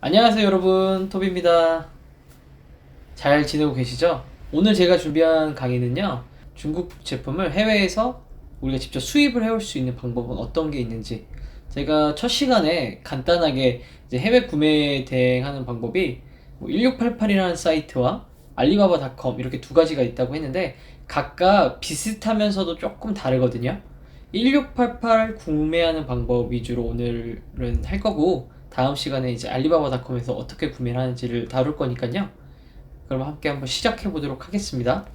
안녕하세요 여러분, 토비입니다. 잘 지내고 계시죠? 오늘 제가 준비한 강의는요, 중국 제품을 해외에서 우리가 직접 수입을 해올 수 있는 방법은 어떤 게 있는지, 제가 첫 시간에 간단하게 이제 해외 구매 대행하는 방법이 1688이라는 사이트와 알리바바닷컴 이렇게 두 가지가 있다고 했는데, 각각 비슷하면서도 조금 다르거든요. 1688 구매하는 방법 위주로 오늘은 할 거고, 다음 시간에 이제 알리바바닷컴에서 어떻게 구매를 하는지를 다룰 거니까요. 그럼 함께 한번 시작해 보도록 하겠습니다.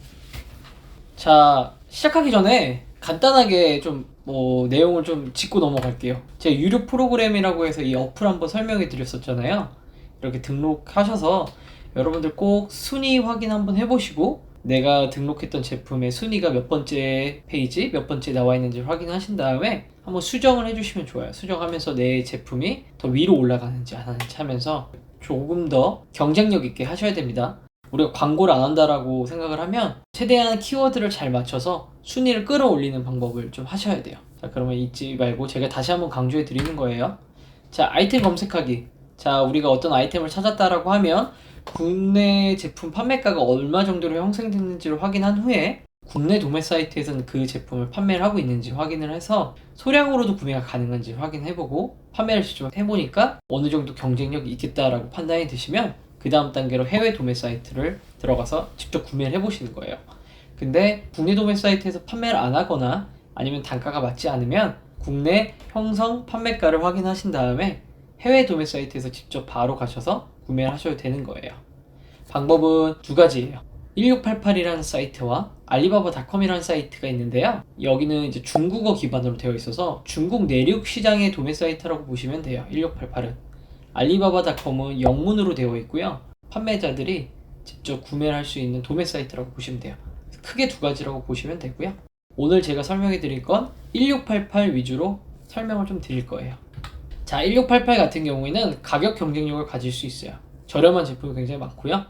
자, 시작하기 전에 간단하게 좀 내용을 좀 짚고 넘어갈게요. 제가 유료 프로그램이라고 해서 이 어플 한번 설명해 드렸었잖아요. 이렇게 등록하셔서 여러분들 꼭 순위 확인 한번 해보시고, 내가 등록했던 제품의 순위가 몇 번째 페이지, 몇 번째 나와 있는지 확인하신 다음에 한번 수정을 해주시면 좋아요. 수정하면서 내 제품이 더 위로 올라가는지 안 하는지 하면서 조금 더 경쟁력 있게 하셔야 됩니다. 우리가 광고를 안 한다라고 생각을 하면 최대한 키워드를 잘 맞춰서 순위를 끌어올리는 방법을 좀 하셔야 돼요. 자, 그러면 잊지 말고 제가 다시 한번 강조해 드리는 거예요. 자, 아이템 검색하기. 자, 우리가 어떤 아이템을 찾았다라고 하면 국내 제품 판매가가 얼마 정도로 형성됐는지를 확인한 후에 국내 도매 사이트에서는 그 제품을 판매를 하고 있는지 확인을 해서 소량으로도 구매가 가능한지 확인해보고, 판매를 직접 해보니까 어느 정도 경쟁력이 있겠다라고 판단이 되시면 그 다음 단계로 해외 도매 사이트를 들어가서 직접 구매를 해보시는 거예요. 근데 국내 도매 사이트에서 판매를 안 하거나 아니면 단가가 맞지 않으면 국내 형성 판매가를 확인하신 다음에 해외 도매 사이트에서 직접 바로 가셔서 구매를 하셔도 되는 거예요. 방법은 두 가지예요. 1688이라는 사이트와 알리바바닷컴이라는 사이트가 있는데요. 여기는 이제 중국어 기반으로 되어 있어서 중국 내륙 시장의 도매 사이트라고 보시면 돼요. 1688은. 알리바바닷컴은 영문으로 되어 있고요. 판매자들이 직접 구매를 할 수 있는 도매 사이트라고 보시면 돼요. 크게 두 가지라고 보시면 되고요. 오늘 제가 설명해 드릴 건 1688 위주로 설명을 좀 드릴 거예요. 자, 1688 같은 경우에는 가격 경쟁력을 가질 수 있어요. 저렴한 제품이 굉장히 많고요.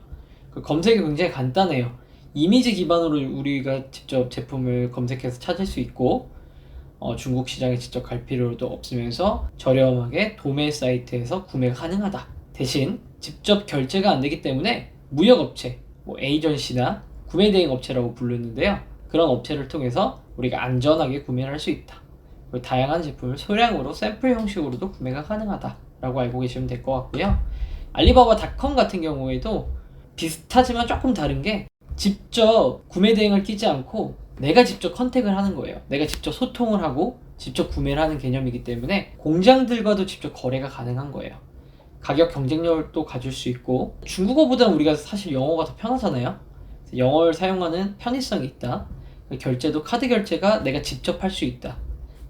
그 검색이 굉장히 간단해요. 이미지 기반으로 우리가 직접 제품을 검색해서 찾을 수 있고, 중국 시장에 직접 갈 필요도 없으면서 저렴하게 도매 사이트에서 구매가 가능하다. 대신 직접 결제가 안 되기 때문에 무역업체, 에이전시나 구매 대행 업체라고 부르는데요. 그런 업체를 통해서 우리가 안전하게 구매를 할 수 있다. 그리고 다양한 제품을 소량으로 샘플 형식으로도 구매가 가능하다라고 알고 계시면 될 것 같고요. 알리바바닷컴 같은 경우에도 비슷하지만 조금 다른 게, 직접 구매 대행을 끼지 않고 내가 직접 컨택을 하는 거예요. 내가 직접 소통을 하고 직접 구매를 하는 개념이기 때문에 공장들과도 직접 거래가 가능한 거예요. 가격 경쟁력도 가질 수 있고, 중국어보다는 우리가 사실 영어가 더 편하잖아요. 영어를 사용하는 편의성이 있다. 결제도 카드 결제가 내가 직접 할 수 있다.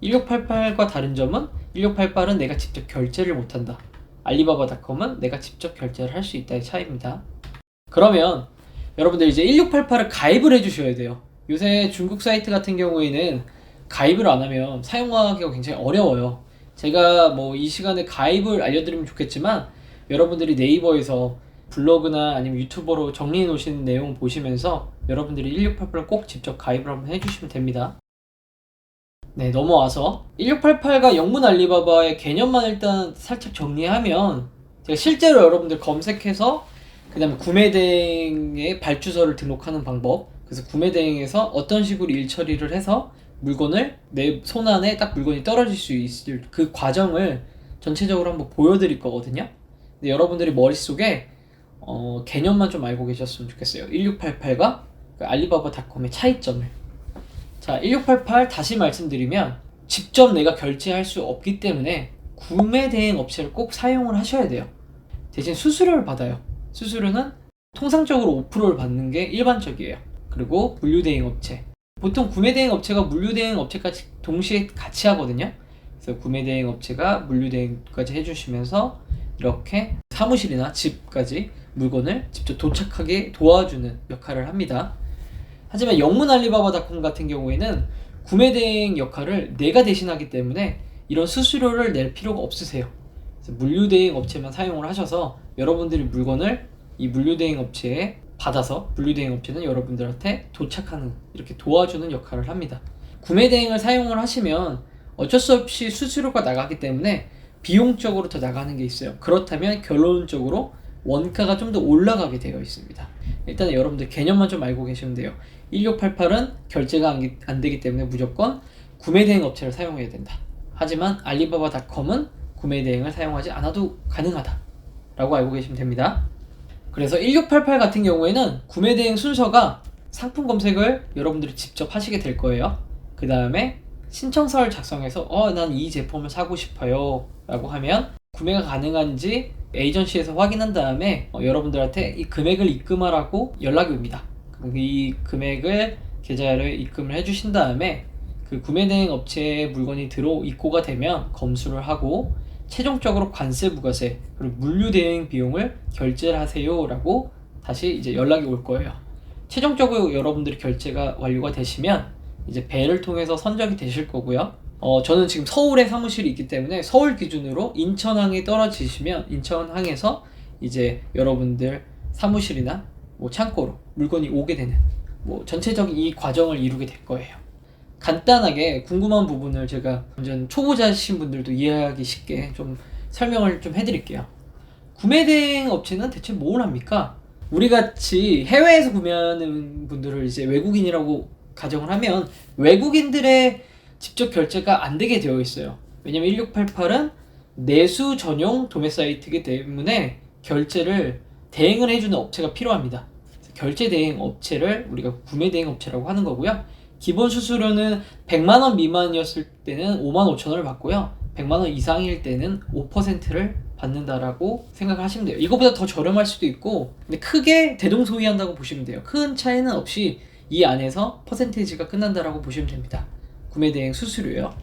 1688과 다른 점은 1688은 내가 직접 결제를 못한다. 알리바바닷컴은 내가 직접 결제를 할 수 있다의 차이입니다. 그러면 여러분들 이제 1688을 가입을 해주셔야 돼요. 요새 중국 사이트 같은 경우에는 가입을 안 하면 사용하기가 굉장히 어려워요. 제가 이 시간에 가입을 알려드리면 좋겠지만, 여러분들이 네이버에서 블로그나 아니면 유튜버로 정리해 놓으신 내용 보시면서 여러분들이 1688을 꼭 직접 가입을 한번 해주시면 됩니다. 네, 넘어와서 1688과 영문 알리바바의 개념만 일단 살짝 정리하면, 제가 실제로 여러분들 검색해서 그 다음에 구매대행의 발주서를 등록하는 방법, 그래서 구매대행에서 어떤 식으로 일 처리를 해서 물건을 내 손안에 딱 물건이 떨어질 수 있을 그 과정을 전체적으로 한번 보여드릴 거거든요. 근데 여러분들이 머릿속에 개념만 좀 알고 계셨으면 좋겠어요. 1688과 그 알리바바닷컴의 차이점을. 자, 1688 다시 말씀드리면, 직접 내가 결제할 수 없기 때문에 구매 대행 업체를 꼭 사용을 하셔야 돼요. 대신 수수료를 받아요. 수수료는 통상적으로 5%를 받는 게 일반적이에요. 그리고 물류 대행 업체, 보통 구매 대행 업체가 물류 대행 업체까지 동시에 같이 하거든요. 그래서 구매 대행 업체가 물류 대행까지 해주시면서 이렇게 사무실이나 집까지 물건을 직접 도착하게 도와주는 역할을 합니다. 하지만 영문 알리바바닷컴 같은 경우에는 구매 대행 역할을 내가 대신하기 때문에 이런 수수료를 낼 필요가 없으세요. 그래서 물류 대행 업체만 사용을 하셔서 여러분들이 물건을 이 물류 대행 업체에 받아서 물류 대행 업체는 여러분들한테 도착하는, 이렇게 도와주는 역할을 합니다. 구매 대행을 사용을 하시면 어쩔 수 없이 수수료가 나가기 때문에 비용적으로 더 나가는 게 있어요. 그렇다면 결론적으로 원가가 좀 더 올라가게 되어 있습니다. 일단 여러분들 개념만 좀 알고 계시면 돼요. 1688은 결제가 안 되기 때문에 무조건 구매 대행 업체를 사용해야 된다. 하지만 알리바바닷컴은 구매 대행을 사용하지 않아도 가능하다 라고 알고 계시면 됩니다. 그래서 1688 같은 경우에는 구매 대행 순서가 상품 검색을 여러분들이 직접 하시게 될 거예요. 그 다음에 신청서를 작성해서 난 이 제품을 사고 싶어요 라고 하면 구매가 가능한지 에이전시에서 확인한 다음에 여러분들한테 이 금액을 입금하라고 연락이 옵니다. 이 금액을 계좌에 입금을 해주신 다음에 그 구매 대행 업체에 물건이 입고가 되면 검수를 하고 최종적으로 관세 부가세 그리고 물류 대행 비용을 결제를 하세요 라고 다시 이제 연락이 올 거예요. 최종적으로 여러분들이 결제가 완료가 되시면 이제 배를 통해서 선적이 되실 거고요. 저는 지금 서울에 사무실이 있기 때문에 서울 기준으로 인천항에 떨어지시면 인천항에서 이제 여러분들 사무실이나 뭐 창고로 물건이 오게 되는 뭐 전체적인 이 과정을 이루게 될 거예요. 간단하게 궁금한 부분을 제가 완전 초보자신 분들도 이해하기 쉽게 좀 설명을 좀 해드릴게요. 구매 대행 업체는 대체 뭘 합니까? 우리 같이 해외에서 구매하는 분들을 이제 외국인이라고 가정을 하면 외국인들의 직접 결제가 안 되게 되어 있어요. 왜냐면 1688은 내수 전용 도매 사이트이기 때문에 결제를 대행을 해주는 업체가 필요합니다. 결제 대행 업체를 우리가 구매 대행 업체라고 하는 거고요. 기본 수수료는 100만원 미만이었을 때는 55,000원을 받고요. 100만원 이상일 때는 5%를 받는다라고 생각을 하시면 돼요. 이거보다 더 저렴할 수도 있고 근데 크게 대동소이한다고 보시면 돼요. 큰 차이는 없이 이 안에서 퍼센테이지가 끝난다라고 보시면 됩니다. 구매 대행 수수료요.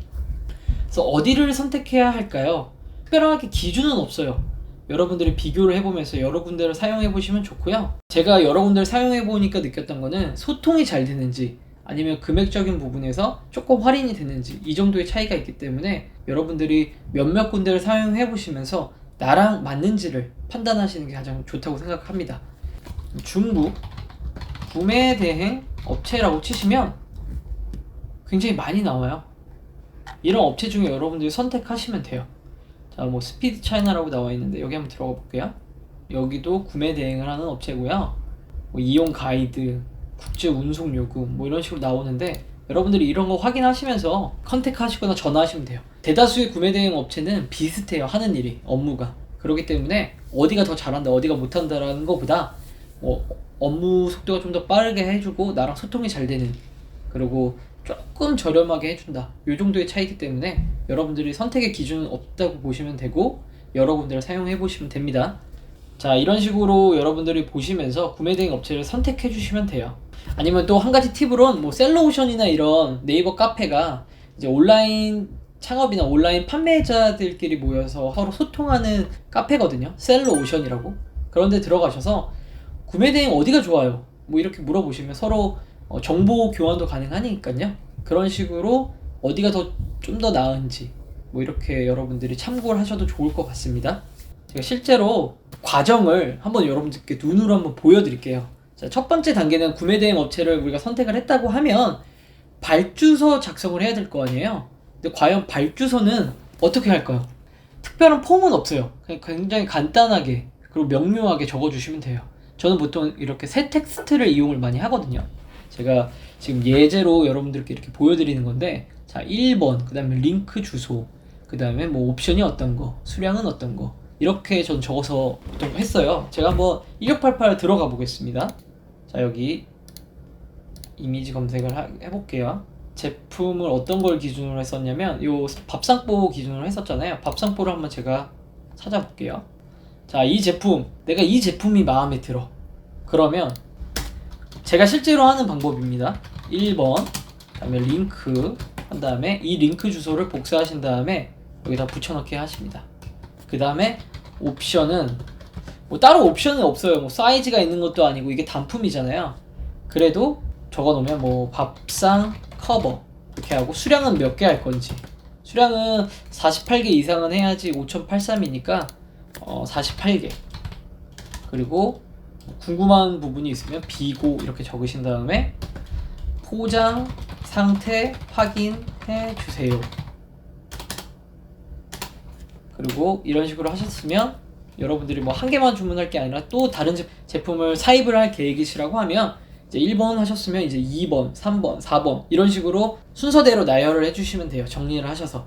그래서 어디를 선택해야 할까요? 특별하게 기준은 없어요. 여러분들이 비교를 해보면서 여러 군데를 사용해 보시면 좋고요. 제가 여러 군데를 사용해 보니까 느꼈던 거는 소통이 잘 되는지 아니면 금액적인 부분에서 조금 할인이 되는지 이 정도의 차이가 있기 때문에 여러분들이 몇몇 군데를 사용해 보시면서 나랑 맞는지를 판단하시는 게 가장 좋다고 생각합니다. 중국 구매 대행 업체라고 치시면 굉장히 많이 나와요. 이런 업체 중에 여러분들이 선택하시면 돼요. 자, 뭐 스피드 차이나라고 나와 있는데 여기 한번 들어가 볼게요. 여기도 구매 대행을 하는 업체고요. 뭐 이용 가이드, 국제 운송 요금 뭐 이런 식으로 나오는데 여러분들이 이런 거 확인하시면서 컨택하시거나 전화하시면 돼요. 대다수의 구매 대행 업체는 비슷해요. 하는 일이, 업무가. 그렇기 때문에 어디가 더 잘한다, 어디가 못한다라는 것보다 뭐 업무 속도가 좀 더 빠르게 해주고 나랑 소통이 잘 되는, 그리고 조금 저렴하게 해준다, 이 정도의 차이기 때문에 여러분들이 선택의 기준은 없다고 보시면 되고 여러 군데를 사용해 보시면 됩니다. 자, 이런 식으로 여러분들이 보시면서 구매 대행 업체를 선택해 주시면 돼요. 아니면 또 한 가지 팁으로는 뭐 셀러오션이나 이런 네이버 카페가 이제 온라인 창업이나 온라인 판매자들끼리 모여서 서로 소통하는 카페거든요. 셀러오션이라고. 그런데 들어가셔서 구매 대행 어디가 좋아요? 뭐 이렇게 물어보시면 서로 정보 교환도 가능하니까요. 그런 식으로 어디가 좀 더 나은지 뭐 이렇게 여러분들이 참고를 하셔도 좋을 것 같습니다. 제가 실제로 과정을 한번 여러분들께 눈으로 한번 보여드릴게요. 자, 첫 번째 단계는 구매 대행 업체를 우리가 선택을 했다고 하면 발주서 작성을 해야 될 거 아니에요. 근데 과연 발주서는 어떻게 할까요? 특별한 폼은 없어요. 그냥 굉장히 간단하게 그리고 명료하게 적어주시면 돼요. 저는 보통 이렇게 새 텍스트를 이용을 많이 하거든요. 제가 지금 예제로 여러분들께 이렇게 보여드리는 건데, 자, 1번, 그 다음에 링크 주소, 그 다음에 뭐 옵션이 어떤 거, 수량은 어떤 거, 이렇게 전 적어서 보통 했어요. 제가 한번 1688 들어가 보겠습니다. 자, 여기 이미지 검색을 해볼게요. 제품을 어떤 걸 기준으로 했었냐면 요 밥상포 기준으로 했었잖아요. 밥상포를 한번 제가 찾아볼게요. 자, 이 제품, 내가 이 제품이 마음에 들어. 그러면 제가 실제로 하는 방법입니다. 1번, 그 다음에 링크 한 다음에 이 링크 주소를 복사하신 다음에 여기다 붙여넣기 하십니다. 그 다음에 옵션은 뭐 따로 옵션은 없어요. 뭐 사이즈가 있는 것도 아니고 이게 단품이잖아요. 그래도 적어놓으면 뭐 밥상 커버 이렇게 하고, 수량은 몇 개 할 건지, 수량은 48개 이상은 해야지 5083이니까 48개, 그리고 궁금한 부분이 있으면 비고 이렇게 적으신 다음에 포장 상태 확인해 주세요. 그리고 이런 식으로 하셨으면 여러분들이 뭐 한 개만 주문할 게 아니라 또 다른 제품을 사입을 할 계획이시라고 하면 이제 1번 하셨으면 이제 2번, 3번, 4번 이런 식으로 순서대로 나열을 해주시면 돼요. 정리를 하셔서.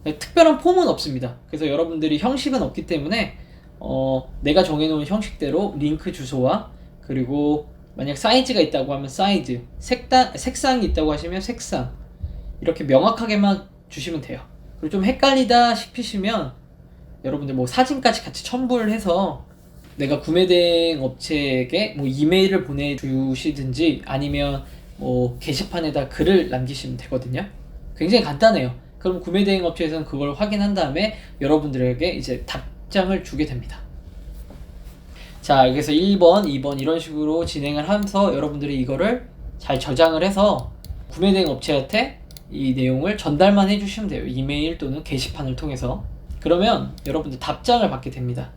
특별한 폼은 없습니다. 그래서 여러분들이 형식은 없기 때문에 내가 정해놓은 형식대로 링크 주소와 그리고 만약 사이즈가 있다고 하면 사이즈, 색상이 있다고 하시면 색상 이렇게 명확하게만 주시면 돼요. 그리고 좀 헷갈리다 싶으시면 여러분들 뭐 사진까지 같이 첨부를 해서 내가 구매대행 업체에게 뭐 이메일을 보내주시든지 아니면 뭐 게시판에다 글을 남기시면 되거든요. 굉장히 간단해요. 그럼 구매대행 업체에서는 그걸 확인한 다음에 여러분들에게 이제 답장을 주게 됩니다. 자, 그래서 1번, 2번 이런 식으로 진행을 하면서 여러분들이 이거를 잘 저장을 해서 구매대행 업체한테 이 내용을 전달만 해주시면 돼요. 이메일 또는 게시판을 통해서. 그러면 여러분들 답장을 받게 됩니다.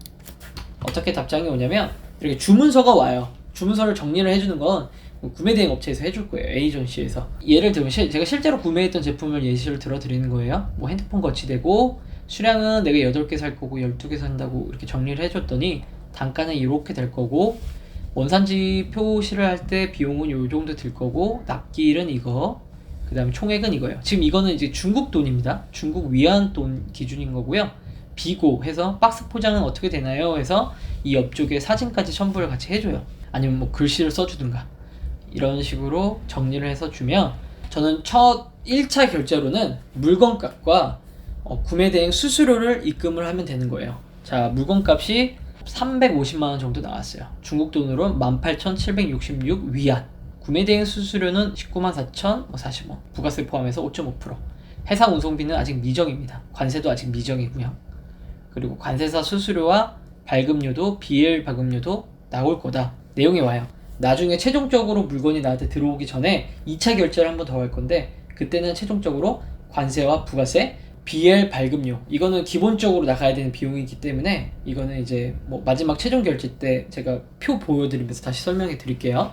어떻게 답장이 오냐면 이렇게 주문서가 와요. 주문서를 정리를 해주는 건 구매대행 업체에서 해줄 거예요. 에이전시에서. 예를 들면 제가 실제로 구매했던 제품을 예시를 들어 드리는 거예요. 뭐 핸드폰 거치대고 수량은 내가 8개 살 거고 12개 산다고 이렇게 정리를 해줬더니 단가는 이렇게 될 거고 원산지 표시를 할 때 비용은 요 정도 들 거고 납기일은 이거 그 다음에 총액은 이거예요. 지금 이거는 이제 중국 돈입니다. 중국 위안 돈 기준인 거고요. 비고 해서 박스 포장은 어떻게 되나요? 해서 이 옆쪽에 사진까지 첨부를 같이 해줘요. 아니면 뭐 글씨를 써주든가 이런 식으로 정리를 해서 주면 저는 첫 1차 결제로는 물건값과 구매대행 수수료를 입금을 하면 되는 거예요. 자, 물건값이 350만원 정도 나왔어요. 중국 돈으로 18,766 위안. 구매대행 수수료는 194,040원. 부가세 포함해서 5.5%. 해상 운송비는 아직 미정입니다. 관세도 아직 미정이고요. 그리고 관세사 수수료와 발급료도 BL 발급료도 나올 거다. 내용이 와요. 나중에 최종적으로 물건이 나한테 들어오기 전에 2차 결제를 한 번 더 할 건데 그때는 최종적으로 관세와 부가세, BL 발급료 이거는 기본적으로 나가야 되는 비용이기 때문에 이거는 이제 뭐 마지막 최종 결제 때 제가 표 보여드리면서 다시 설명해 드릴게요.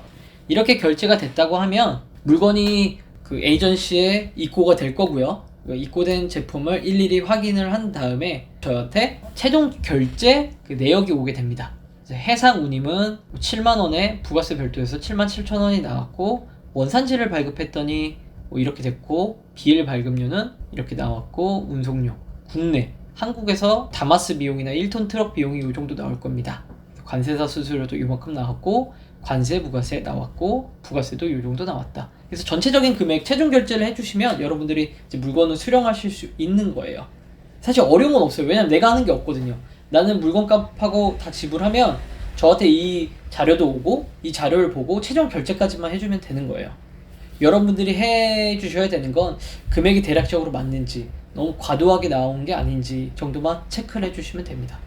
이렇게 결제가 됐다고 하면 물건이 그 에이전시에 입고가 될 거고요. 입고된 제품을 일일이 확인을 한 다음에 저한테 최종 결제 그 내역이 오게 됩니다. 해상 운임은 7만원에 부가세 별도해서 77,000원이 나왔고 원산지를 발급했더니 뭐 이렇게 됐고 BL 발급료는 이렇게 나왔고 운송료 국내 한국에서 다마스 비용이나 1톤 트럭 비용이 이 정도 나올 겁니다. 관세사 수수료도 이만큼 나왔고 관세 부가세 나왔고 부가세도 이 정도 나왔다. 그래서 전체적인 금액 최종 결제를 해주시면 여러분들이 이제 물건을 수령하실 수 있는 거예요. 사실 어려운 건 없어요. 왜냐면 내가 하는 게 없거든요. 나는 물건값하고 다 지불하면 저한테 이 자료도 오고 이 자료를 보고 최종 결제까지만 해주면 되는 거예요. 여러분들이 해주셔야 되는 건 금액이 대략적으로 맞는지 너무 과도하게 나온 게 아닌지 정도만 체크를 해주시면 됩니다.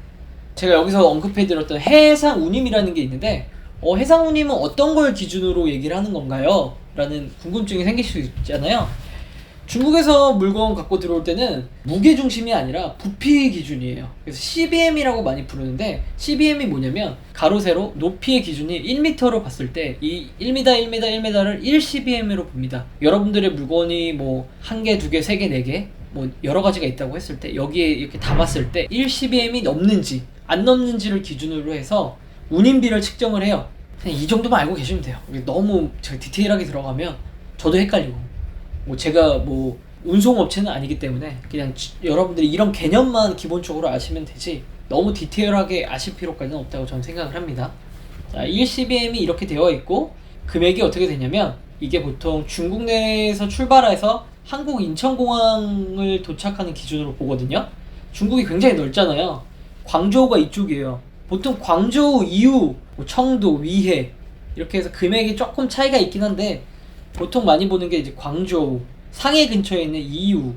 제가 여기서 언급해드렸던 해상 운임이라는 게 있는데 해상 운임은 어떤 걸 기준으로 얘기를 하는 건가요? 라는 궁금증이 생길 수 있잖아요. 중국에서 물건 갖고 들어올 때는 무게 중심이 아니라 부피 기준이에요. 그래서 CBM이라고 많이 부르는데 CBM이 뭐냐면 가로 세로 높이의 기준이 1m로 봤을 때 이 1m, 1m, 1m를 1CBM으로 봅니다. 여러분들의 물건이 뭐 1개, 2개, 3개, 4개 뭐 여러 가지가 있다고 했을 때 여기에 이렇게 담았을 때 1CBM이 넘는지 안 넘는지를 기준으로 해서 운임비를 측정을 해요. 그냥 이 정도만 알고 계시면 돼요. 너무 제가 디테일하게 들어가면 저도 헷갈리고 뭐 제가 뭐 운송업체는 아니기 때문에 그냥 여러분들이 이런 개념만 기본적으로 아시면 되지 너무 디테일하게 아실 필요까지는 없다고 저는 생각을 합니다. 자, 1CBM이 이렇게 되어 있고 금액이 어떻게 되냐면 이게 보통 중국 내에서 출발해서 한국 인천공항을 도착하는 기준으로 보거든요. 중국이 굉장히 넓잖아요. 광저우가 이쪽이에요. 보통 광저우 이후 뭐 청도, 위해 이렇게 해서 금액이 조금 차이가 있긴 한데 보통 많이 보는 게 이제 광저우, 상해 근처에 있는 이유,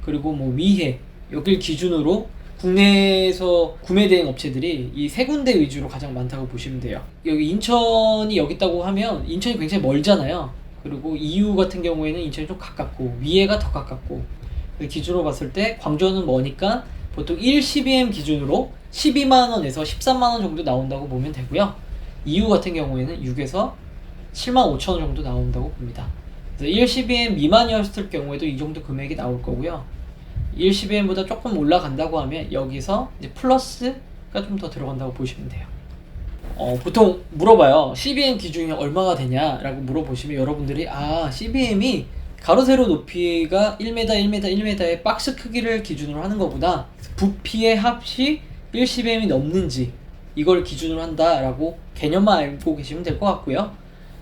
그리고 뭐 위해 여길 기준으로 국내에서 구매대행 업체들이 이 세 군데 위주로 가장 많다고 보시면 돼요. 여기 인천이 여기 있다고 하면 인천이 굉장히 멀잖아요. 그리고 이유 같은 경우에는 인천이 좀 가깝고 위해가 더 가깝고 기준으로 봤을 때 광저우는 머니까 보통 1CBM 기준으로 12만원에서 13만원 정도 나온다고 보면 되고요. 이유 같은 경우에는 6에서 75,000원 정도 나온다고 봅니다. 그래서 1CBM 미만이었을 경우에도 이 정도 금액이 나올 거고요. 1CBM보다 조금 올라간다고 하면 여기서 이제 플러스가 좀 더 들어간다고 보시면 돼요. 보통 물어봐요. CBM 기준이 얼마가 되냐라고 물어보시면 여러분들이 CBM이 가로 세로 높이가 1m, 1m, 1m의 박스 크기를 기준으로 하는 것보다 부피의 합이 1CBM이 넘는지 이걸 기준으로 한다라고 개념만 알고 계시면 될 것 같고요.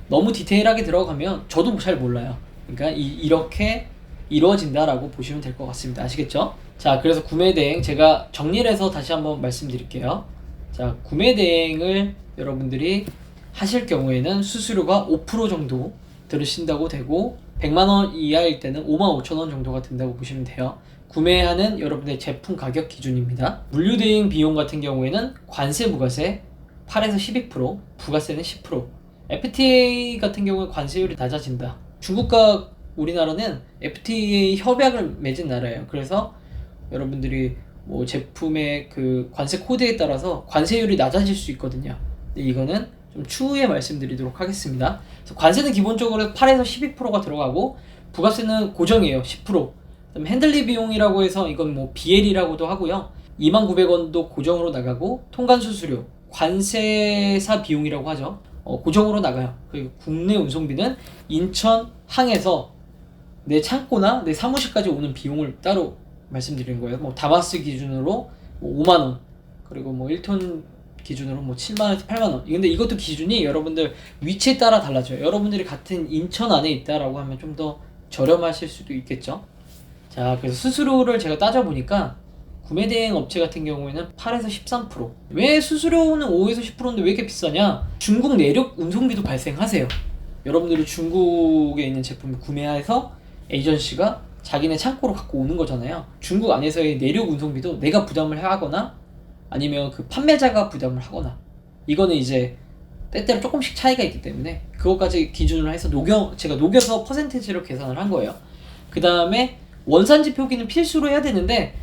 너무 디테일하게 들어가면 저도 잘 몰라요. 그러니까 이렇게 이루어진다라고 보시면 될 것 같습니다. 아시겠죠? 자, 그래서 구매 대행 제가 정리를 해서 다시 한번 말씀드릴게요. 자, 구매 대행을 여러분들이 하실 경우에는 수수료가 5% 정도 들으신다고 되고 100만원 이하일 때는 55,000원 정도가 된다고 보시면 돼요. 구매하는 여러분의 제품 가격 기준입니다. 물류 대행 비용 같은 경우에는 관세 부가세 8에서 12%, 부가세는 10%. FTA 같은 경우에 관세율이 낮아진다. 중국과 우리나라는 FTA 협약을 맺은 나라예요. 그래서 여러분들이 뭐 제품의 그 관세 코드에 따라서 관세율이 낮아질 수 있거든요. 근데 이거는 좀 추후에 말씀드리도록 하겠습니다. 그래서 관세는 기본적으로 8에서 12%가 들어가고 부가세는 고정이에요. 10%. 그다음에 핸들리 비용이라고 해서 이건 뭐 BL이라고도 하고요. 29,000원도 고정으로 나가고 통관 수수료, 관세사 비용이라고 하죠. 고정으로 나가요. 그리고 국내 운송비는 인천항에서 내 창고나 내 사무실까지 오는 비용을 따로 말씀드리는 거예요. 뭐 다마스 기준으로 뭐 5만원, 그리고 뭐 1톤 기준으로 뭐 7만원에서 8만원. 근데 이것도 기준이 여러분들 위치에 따라 달라져요. 여러분들이 같은 인천 안에 있다라고 하면 좀 더 저렴하실 수도 있겠죠. 자, 그래서 수수료를 제가 따져보니까 구매 대행 업체 같은 경우에는 8에서 13%. 왜 수수료는 5에서 10%인데 왜 이렇게 비싸냐? 중국 내륙 운송비도 발생하세요. 여러분들이 중국에 있는 제품을 구매해서 에이전시가 자기네 창고로 갖고 오는 거잖아요. 중국 안에서의 내륙 운송비도 내가 부담을 하거나 아니면 그 판매자가 부담을 하거나, 이거는 이제 때때로 조금씩 차이가 있기 때문에 그것까지 기준으로 해서 제가 녹여서 퍼센테이지로 계산을 한 거예요. 그 다음에 원산지 표기는 필수로 해야 되는데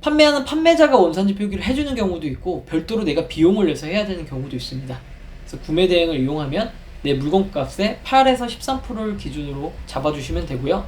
판매하는 판매자가 원산지 표기를 해주는 경우도 있고 별도로 내가 비용을 내서 해야 되는 경우도 있습니다. 그래서 구매 대행을 이용하면 내 물건값의 8에서 13%를 기준으로 잡아주시면 되고요.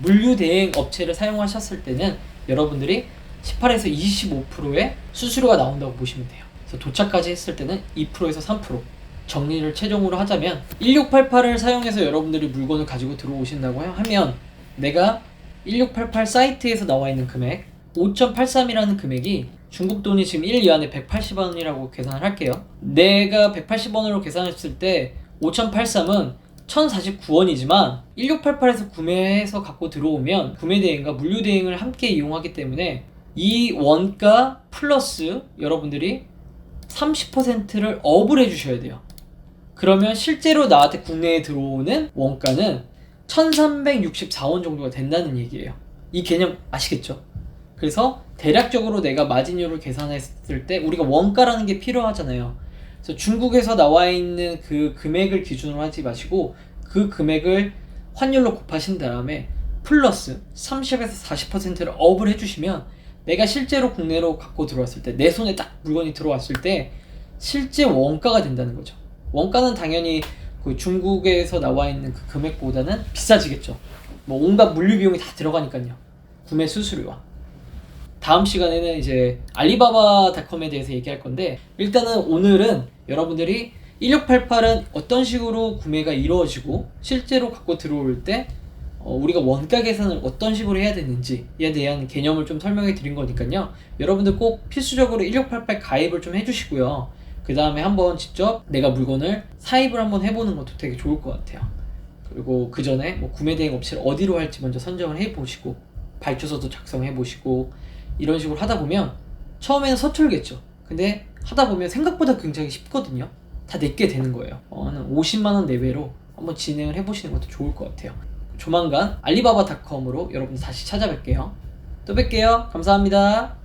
물류 대행 업체를 사용하셨을 때는 여러분들이 18에서 25%의 수수료가 나온다고 보시면 돼요. 그래서 도착까지 했을 때는 2%에서 3%. 정리를 최종으로 하자면 1688을 사용해서 여러분들이 물건을 가지고 들어오신다고 하면 내가 1688 사이트에서 나와 있는 금액 5.83이라는 금액이 중국 돈이 지금 1위안에 180원이라고 계산을 할게요. 내가 180원으로 계산했을 때 5.83은 1049원이지만 1688에서 구매해서 갖고 들어오면 구매 대행과 물류 대행을 함께 이용하기 때문에 이 원가 플러스 여러분들이 30%를 업을 해주셔야 돼요. 그러면 실제로 나한테 국내에 들어오는 원가는 1364원 정도가 된다는 얘기예요. 이 개념 아시겠죠? 그래서 대략적으로 내가 마진율을 계산했을 때 우리가 원가라는 게 필요하잖아요. 그래서 중국에서 나와 있는 그 금액을 기준으로 하지 마시고 그 금액을 환율로 곱하신 다음에 플러스 30에서 40%를 업을 해주시면 내가 실제로 국내로 갖고 들어왔을 때 내 손에 딱 물건이 들어왔을 때 실제 원가가 된다는 거죠. 원가는 당연히 그 중국에서 나와 있는 그 금액보다는 비싸지겠죠. 뭐 온갖 물류 비용이 다 들어가니까요. 구매 수수료와. 다음 시간에는 이제 알리바바닷컴에 대해서 얘기할 건데 일단은 오늘은 여러분들이 1688은 어떤 식으로 구매가 이루어지고 실제로 갖고 들어올 때 우리가 원가 계산을 어떤 식으로 해야 되는지에 대한 개념을 좀 설명해 드린 거니까요. 여러분들 꼭 필수적으로 1688 가입을 좀 해주시고요. 그 다음에 한번 직접 내가 물건을 사입을 한번 해보는 것도 되게 좋을 것 같아요. 그리고 그 전에 뭐 구매 대행 업체를 어디로 할지 먼저 선정을 해보시고 발주서도 작성해보시고 이런 식으로 하다 보면 처음에는 서툴겠죠. 근데 하다 보면 생각보다 굉장히 쉽거든요. 다 내게 되는 거예요. 한 50만원 내외로 한번 진행을 해보시는 것도 좋을 것 같아요. 조만간 알리바바닷컴으로 여러분 다시 찾아뵐게요. 또 뵐게요. 감사합니다.